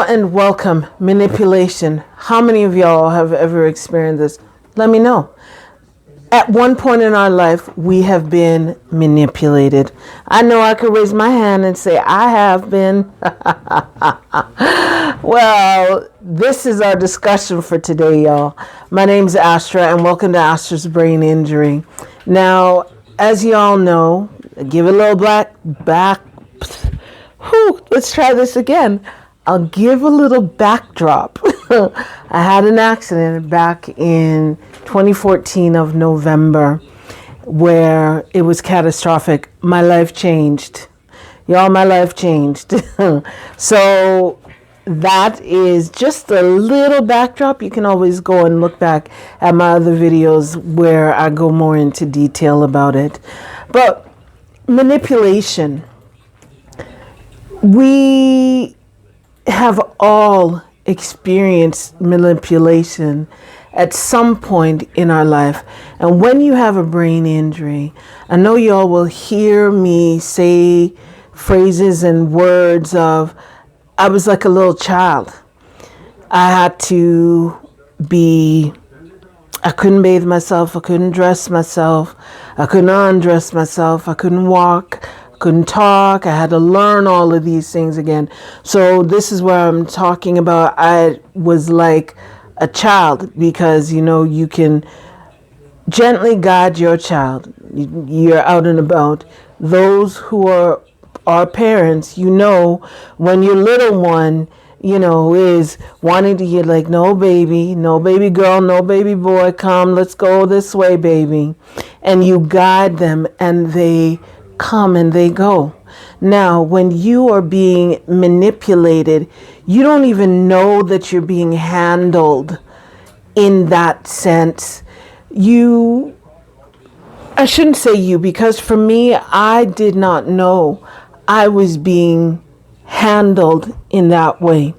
and welcome. Manipulation. How many of y'all have ever experienced this? Let me know. At one point in our life, we have been manipulated. I know I could raise my hand and say, I have been. Well, this is our discussion for today, y'all. My name's Astra, and welcome to Astra's Brain Injury. Now, as y'all know, give a little back. Let's try this again. I'll give a little backdrop. I had an accident back in 2014 of November where it was catastrophic. My life changed. Y'all, my life changed. So that is just a little backdrop. You can always go and look back at my other videos where I go more into detail about it. But manipulation. We have all experienced manipulation at some point in our life. And when you have a brain injury, I know y'all will hear me say phrases and words of, I was like a little child. I couldn't bathe myself. I couldn't dress myself. I couldn't undress myself. I couldn't walk. Couldn't talk. I had to learn all of these things again. So this is where I'm talking about. I was like a child because, you can gently guide your child. You're out and about. Those who are our parents, when your little one, is wanting to get like, no baby girl, no baby boy, come, let's go this way, baby. And you guide them and they come and they go. Now, when you are being manipulated, you don't even know that you're being handled in that sense. I shouldn't say you, because for me, I did not know I was being handled in that way,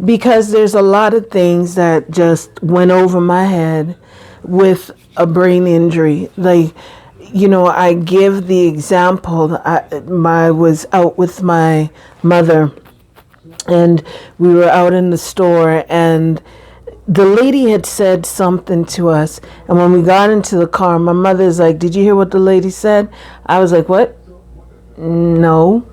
because there's a lot of things that just went over my head with a brain injury. Like, I give the example. I was out with my mother and we were out in the store and the lady had said something to us. And when we got into the car, my mother's like, did you hear what the lady said? I was like, what? No.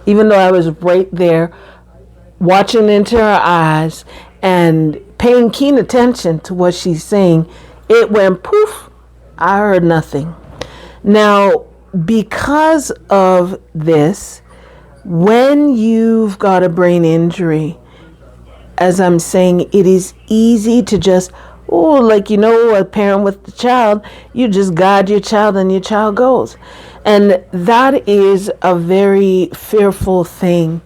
Even though I was right there watching into her eyes and paying keen attention to what she's saying, it went poof. I heard nothing. Now, because of this, when you've got a brain injury, as I'm saying, it is easy to just, a parent with the child, you just guide your child and your child goes. And that is a very fearful thing,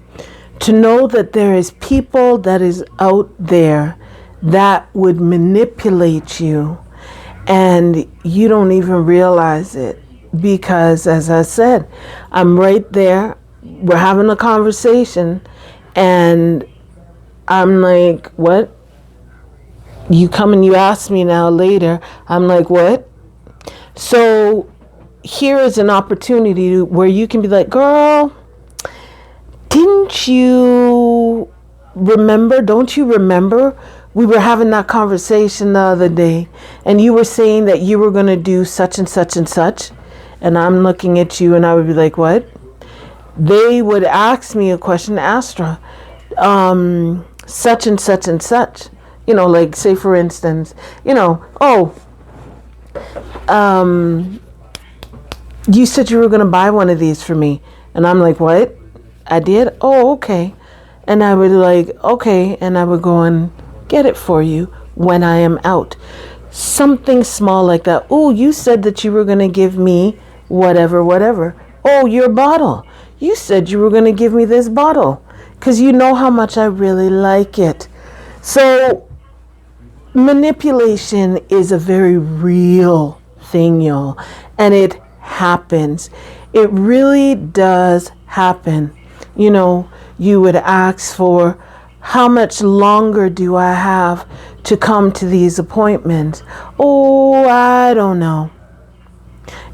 to know that there is people that is out there that would manipulate you. And you don't even realize it because, as I said, I'm right there. We're having a conversation and I'm like, what? You come and you ask me now later. I'm like, what? So here is an opportunity where you can be like, girl, didn't you remember? Don't you remember? We were having that conversation the other day and you were saying that you were going to do such and such and such. And I'm looking at you and I would be like, what? They would ask me a question, Astra, such and such and such, like say for instance, you said you were going to buy one of these for me. And I'm like, what? I did? Oh, okay. And I would like, okay. And I would go and get it for you when I am out. Something small like that. Oh, you said that you were going to give me whatever. Oh, your bottle. You said you were going to give me this bottle because you know how much I really like it. So manipulation is a very real thing, y'all. And it happens. It really does happen. You would ask for, how much longer do I have to come to these appointments? Oh, I don't know.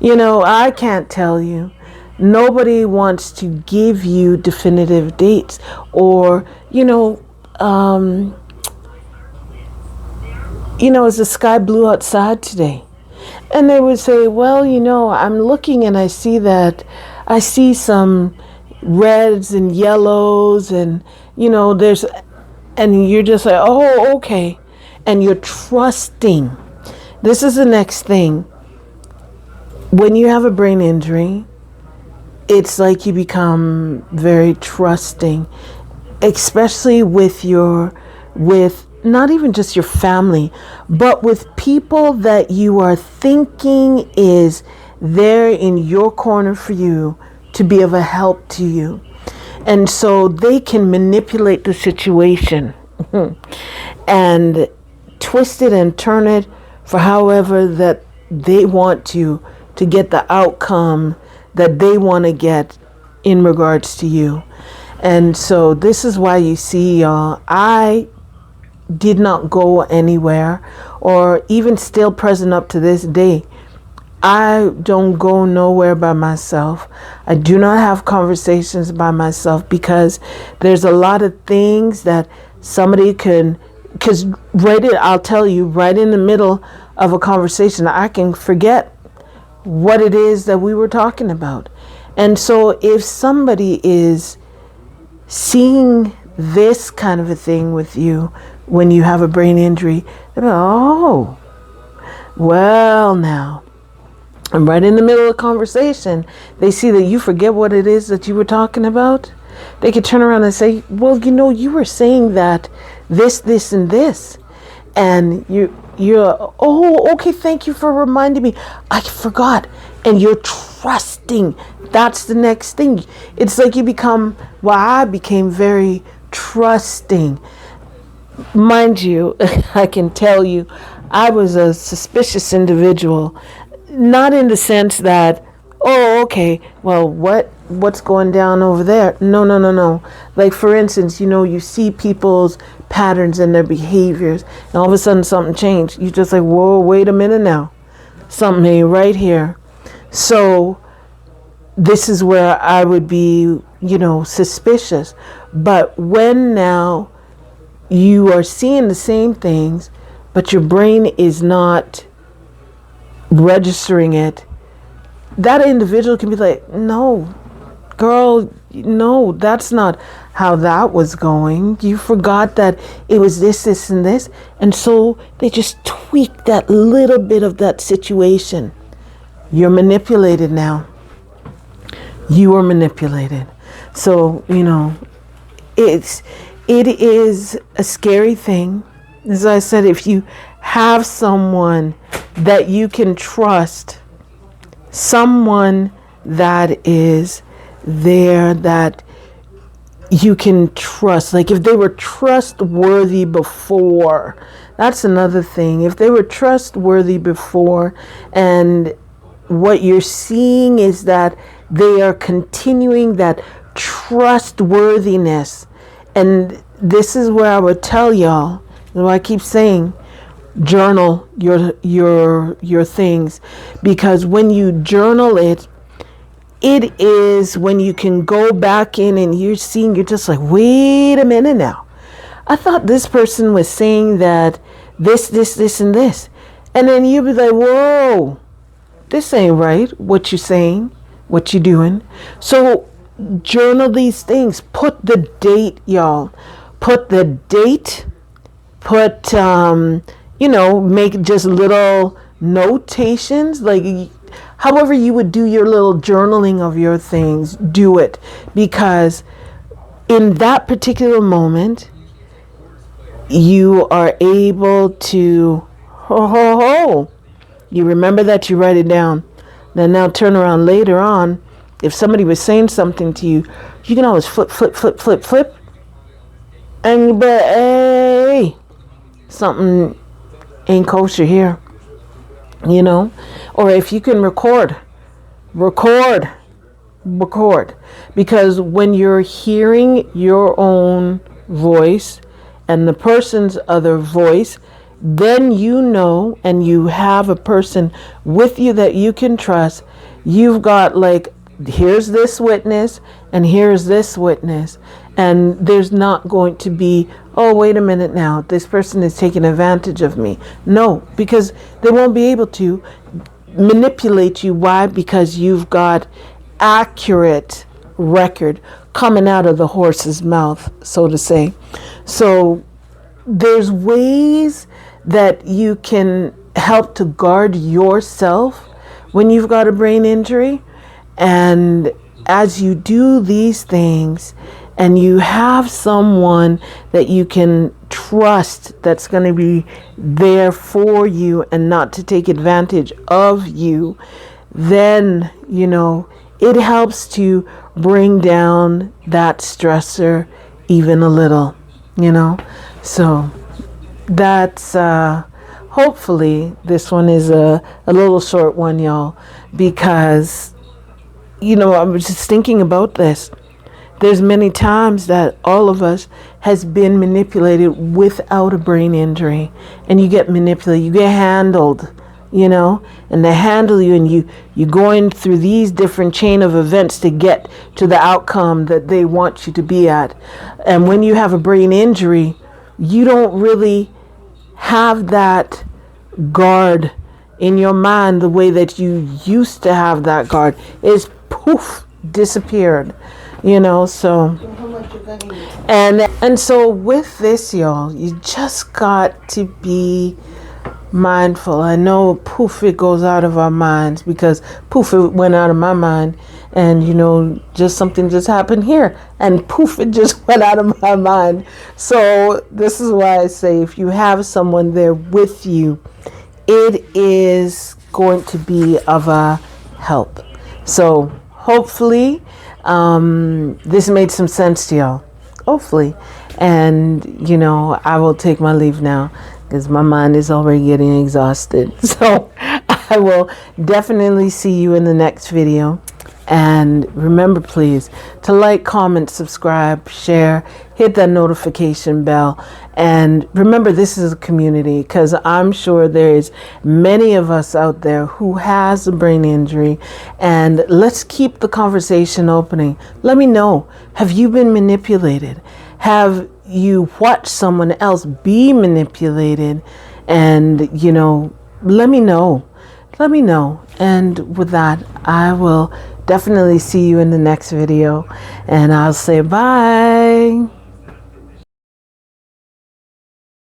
I can't tell you. Nobody wants to give you definitive dates, or, is the sky blue outside today? And they would say, well, I'm looking and I see some reds and yellows, and, and you're just like, oh, okay. And you're trusting. This is the next thing. When you have a brain injury, it's like you become very trusting, especially with not even just your family, but with people that you are thinking is there in your corner for you to be of a help to you. And so they can manipulate the situation and twist it and turn it for however that they want to get the outcome that they want to get in regards to you. And so this is why you see, y'all, I did not go anywhere, or even still present up to this day. I don't go nowhere by myself. I do not have conversations by myself, because there's a lot of things that somebody can, because I'll tell you, right in the middle of a conversation, I can forget what it is that we were talking about. And so if somebody is seeing this kind of a thing with you when you have a brain injury, they're like, oh, well, now I'm right in the middle of a conversation. They see that you forget what it is that you were talking about. They could turn around and say, well, you were saying that this, and this. And you're, oh, okay, thank you for reminding me. I forgot. And you're trusting. That's the next thing. It's like I became very trusting. Mind you, I can tell you, I was a suspicious individual. Not in the sense that, oh, okay, well, what's going down over there? No. Like, for instance, you see people's patterns and their behaviors, and all of a sudden something changed. You just like, whoa, wait a minute now. Something ain't right here. So this is where I would be, suspicious. But when now you are seeing the same things, but your brain is not registering it, that individual can be like, no, girl, no, that's not how that was going. You forgot that it was this, and this. And so they just tweak that little bit of that situation. You're manipulated now. You are manipulated. So, it is a scary thing. As I said, if you have someone that you can trust, someone that is there that you can trust, like if they were trustworthy before, that's another thing. If they were trustworthy before, and what you're seeing is that they are continuing that trustworthiness. And this is where I would tell y'all, I keep saying, journal your things, because when you journal it is when you can go back in and you're just like, wait a minute now. I thought this person was saying that this, and this. And then you'll be like, whoa, this ain't right, what you're saying, what you're doing. So journal these things. Put the date, y'all. Put the date. Put, make just little notations, like however you would do your little journaling of your things, do it. Because in that particular moment, you are able to, you remember that, you write it down. Then now turn around later on. If somebody was saying something to you, you can always flip. And you be, hey, something ain't kosher here. Or if you can record. Because when you're hearing your own voice and the person's other voice, then and you have a person with you that you can trust. You've got like here's this witness and here's this witness. And there's not going to be, oh, wait a minute now, this person is taking advantage of me. No, because they won't be able to manipulate you. Why? Because you've got accurate record coming out of the horse's mouth, so to say. So there's ways that you can help to guard yourself when you've got a brain injury. And as you do these things and you have someone that you can trust that's going to be there for you and not to take advantage of you, then, it helps to bring down that stressor even a little, So that's, hopefully this one is a little short one, y'all, because, I was just thinking about this. There's many times that all of us has been manipulated without a brain injury, and you get manipulated, you get handled, and they handle you, and you're going through these different chain of events to get to the outcome that they want you to be at. And when you have a brain injury, you don't really have that guard in your mind the way that you used to have that guard. It's poof, disappeared. So and so with this, y'all, you just got to be mindful. I know poof, it goes out of our minds, because poof, it went out of my mind, and just something just happened here, and poof, it just went out of my mind. So this is why I say, if you have someone there with you, it is going to be of a help. So hopefully this made some sense to y'all, hopefully. And I will take my leave now, because my mind is already getting exhausted. So I will definitely see you in the next video. And remember, please, to like, comment, subscribe, share, hit that notification bell. And remember, this is a community, because I'm sure there's many of us out there who has a brain injury. And let's keep the conversation opening. Let me know, have you been manipulated? Have you watched someone else be manipulated? And, let me know. Let me know. And with that, I will definitely see you in the next video. And I'll say bye.